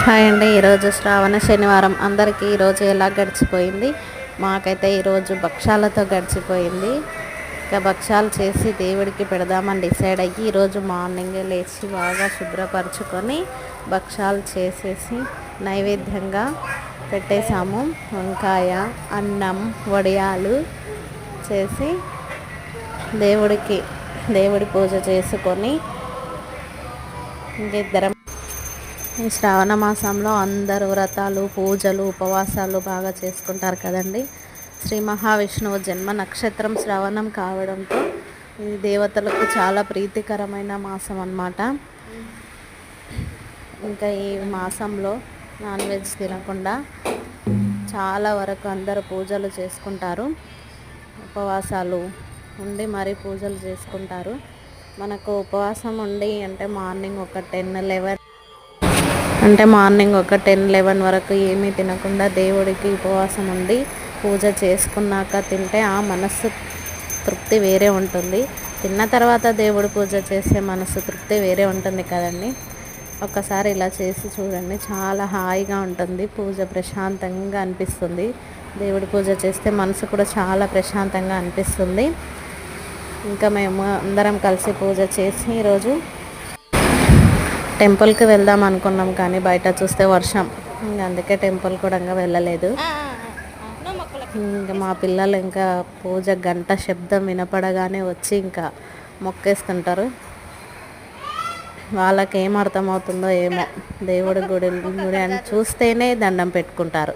Hi అండి. ఈరోజు శ్రావణ శనివారం. అందరికీ ఈరోజు ఎలా గడిచిపోయింది? మాకైతే ఈరోజు భక్షాలతో గడిచిపోయింది. ఇక భక్షాలు చేసి దేవుడికి పెడదామని డిసైడ్ అయ్యి ఈరోజు మార్నింగే లేచి బాగా శుభ్రపరచుకొని భక్షాలు చేసేసి నైవేద్యంగా పెట్టేశాము. వంకాయ, అన్నం, వడియాలు చేసి దేవుడి పూజ చేసుకొని ఇంకిద్దరం. ఈ శ్రావణ మాసంలో అందరూ వ్రతాలు, పూజలు, ఉపవాసాలు బాగా చేసుకుంటారు కదండి. శ్రీ మహావిష్ణువు జన్మ నక్షత్రం శ్రవణం కావడంతో ఈ దేవతలకు చాలా ప్రీతికరమైన మాసం అన్నమాట. ఇంకా ఈ మాసంలో నాన్ వెజ్ తినకుండా చాలా వరకు అందరూ పూజలు చేసుకుంటారు. ఉపవాసాలు ఉండి మరీ పూజలు చేసుకుంటారు. మనకు ఉపవాసం ఉండి అంటే మార్నింగ్ ఒక 10-11 వరకు ఏమీ తినకుండా దేవుడికి ఉపవాసం ఉండి పూజ చేసుకున్నాక తింటే ఆ మనస్సు తృప్తి వేరే ఉంటుంది. తిన్న తర్వాత దేవుడి పూజ చేసే మనస్సు తృప్తి వేరే ఉంటుంది కదండి. ఒక్కసారి ఇలా చేసి చూడండి, చాలా హాయిగా ఉంటుంది. పూజ ప్రశాంతంగా అనిపిస్తుంది. దేవుడి పూజ చేస్తే మనసు కూడా చాలా ప్రశాంతంగా అనిపిస్తుంది. ఇంకా మేము అందరం కలిసి పూజ చేసి ఈరోజు టెంపుల్కి వెళ్దాం అనుకున్నాం, కానీ బయట చూస్తే వర్షం. ఇంకా అందుకే టెంపుల్ కూడా వెళ్ళలేదు. ఇంకా మా పిల్లలు ఇంకా పూజ గంట శబ్దం వినపడగానే వచ్చి ఇంకా మొక్కేస్తుంటారు. వాళ్ళకి ఏం అర్థమవుతుందో ఏమో, దేవుడి గుడి అని చూస్తేనే దండం పెట్టుకుంటారు.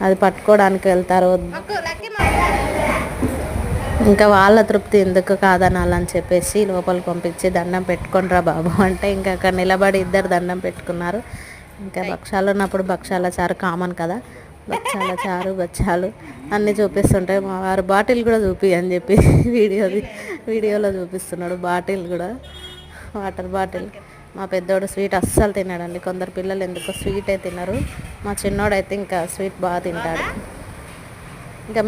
అది పట్టుకోవడానికి వెళ్తారు. ఇంకా వాళ్ళ తృప్తి ఎందుకు కాదనాలని చెప్పేసి లోపలికి పంపించి దండం పెట్టుకొనిరా బాబు అంటే ఇంకా అక్కడ నిలబడి ఇద్దరు దండం పెట్టుకున్నారు. ఇంకా భక్షాలు ఉన్నప్పుడు భక్షాల చారు కామన్ కదా. భక్షాల చారు, బచ్చాలు అన్నీ చూపిస్తుంటాయి. మా వారు బాటిల్ కూడా చూపి అని చెప్పి వీడియోలో చూపిస్తున్నాడు. బాటిల్ కూడా, వాటర్ బాటిల్. మా పెద్దోడు స్వీట్ అస్సలు తిన్నాడండి. కొందరు పిల్లలు ఎందుకో స్వీటే తినరు. మా చిన్నోడైతే ఇంకా స్వీట్ బాగా తింటాడు. ఇంకా